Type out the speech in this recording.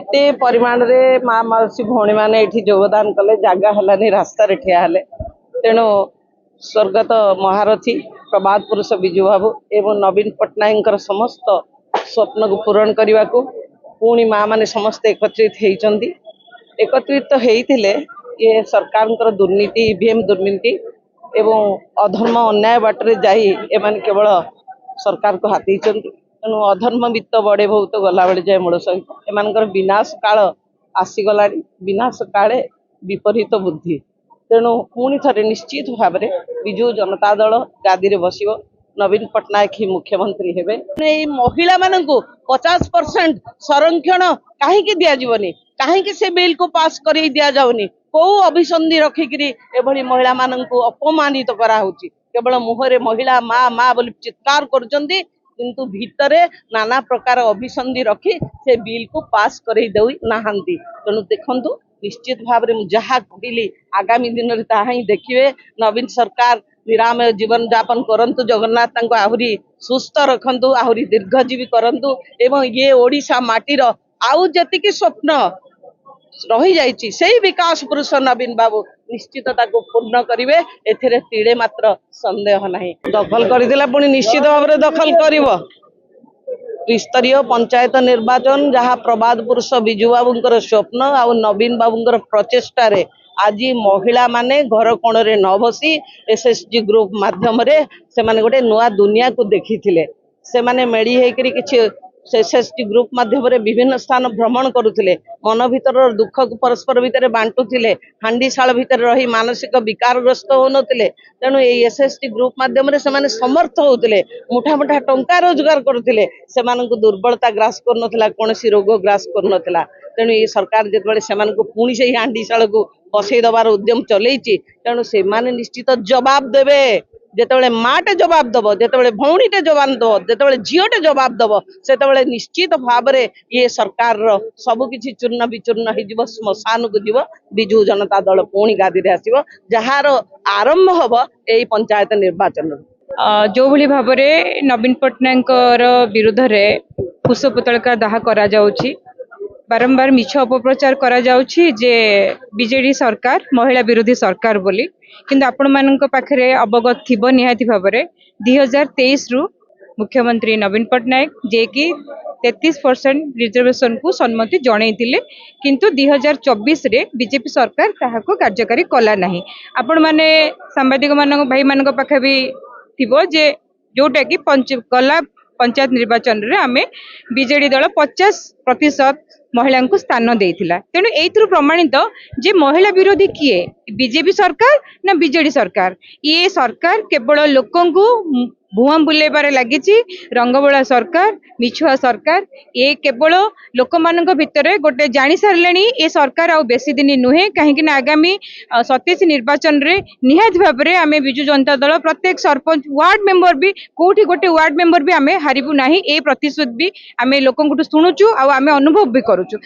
एते परिमाण रे माँ माउसी भौणी मैंने योगदान कले जगह है रास्ता ठिया हेले तेणु स्वर्गत महारथी प्रभात पुरुष विजु बाबू एवं नवीन पट्टनायक समस्त स्वप्न को पूरण करने को पुणी माँ मैंने समस्ते एकत्रित होते ये सरकार दुर्नीति ईवीएम दुर्नीति एवं अधर्म अन्याय बाटर जाई एमान केवल सरकार को हाथी तेणु अधर्म वित्त बड़े बहुत गला बेले जाए मूल सहित एम विनाश काल आसीगला विनाश काले विपरीत बुद्धि तेणु पुणी थे निश्चित भाव में विजु जनता दल गादी में बस नवीन पट्टनायक ही मुख्यमंत्री हेबे। महिला मान को 50% संरक्षण कहीं दिजावनी कहीं से बिल को पास कर दि जाऊनी कौ अभिसंधि रखिकी एभली महिला मान को अपमानित कराऊँच केवल मुहरे महिला माँ माँ बोली चित्कार करुँच किंतु भितरे नाना प्रकार अभिसंधि रखी से बिल को पास कर तेणु देखु निश्चित भाव में जहाँ कहली आगामी दिन में ताहा ही देखिए नवीन सरकार निरामय जीवन यापन करंतु जगन्नाथ आहरी सुस्थ रखंतु आहरी दीर्घजीवी करंतु एवं ये ओडिशा माटीर आउ जतिकी स्वप्न रही जाइए से विकास पुरुष नवीन बाबू निश्चित पूर्ण करेंगे एथिरे तीड़े मात्र संदेह नहीं दखल करदेला पुणी निश्चित भाव में दखल कर त्रिस्तरीय पंचायत निर्वाचन जहाँ प्रभात पुरुष विजु बाबूंकर स्वप्न आ नवीन बाबूंकर प्रचेष्टा रे आज महिला माने घर कोण रे न बसी एसएसजी ग्रुप माध्यम से माने गोटे नुआ दुनिया को देखी से माने मेड़ी होकर किसी एसएसजी ग्रुप माध्यम विभिन्न स्थान भ्रमण करुले मन भीतर दुख को परस्पर भितर बांटुले हांडीशाल भितर रही मानसिक विकारग्रस्त होते तेणु ये एसएसजी ग्रुप माध्यम से समर्थ होते मुठा मुठा टंका रोजगार करुले से दुर्बलता ग्रास कर कौन रोग ग्रास कर तेणु ये सरकार जो पुणी से हांडीशाल को बसई दबार उद्यम चलती तेणु से निश्चित जवाब देवे जिते माटे जवाब दब जिते भौणीटे जवाब दब जिते झीटे जवाब दब से निश्चित भाव में ये सरकार सबकि चूर्ण विचूर्ण हो श्मशान को जीव विजु जनता दल पुणी गादी में आसो जार आरंभ हम यही पंचायत निर्वाचन जो भली भाव में नवीन पट्टनायक विरुद्ध रे फुस पुतलिका दाह करा जाउछि बारंबार मिछ अपप्रचार करा जाउछि जे बीजेडी सरकार महिला विरोधी सरकार बोली किंतु आपण मानक पाखरे अवगत थिबो निहाती भाव में 2023 रु मुख्यमंत्री नवीन पट्टनायक जे कि 33% रिजर्वेशन को सम्मति जनईतिले किंतु 2024 रे बीजेपी सरकार ताहाको कार्यकारी कला नाही आपण माने सांबादिक मानक भाई मानक पाखे भी थिबो जे जोटा कि कला पंचायत निर्वाचन रे आमे बीजेडी दल 50% महिला को स्थान देइथिला तेणु एइथरु प्रमाणित जे महिला विरोधी किए बीजेपी सरकार ना बीजेडी सरकार ये सरकार केवल लोकन को भुआ बुलेबारे लागिछि रंगबोला सरकार मिछुआ सरकार ये केवल लोक मानक भितर गोटे जानी सारलेनी ये सरकार आ बेसी दिन नुहे कहीं आगामी 27 निर्वाचन रे निहात भाव में आमे बिजु जनता दल प्रत्येक सरपंच वार्ड मेंबर भी कोठी गोटे वार्ड मेंबर भी आमे हारिबु नाही ए प्रतिशोध भी आमे लोकन को शुणुचु आ आमे अनुभव भी करूचु।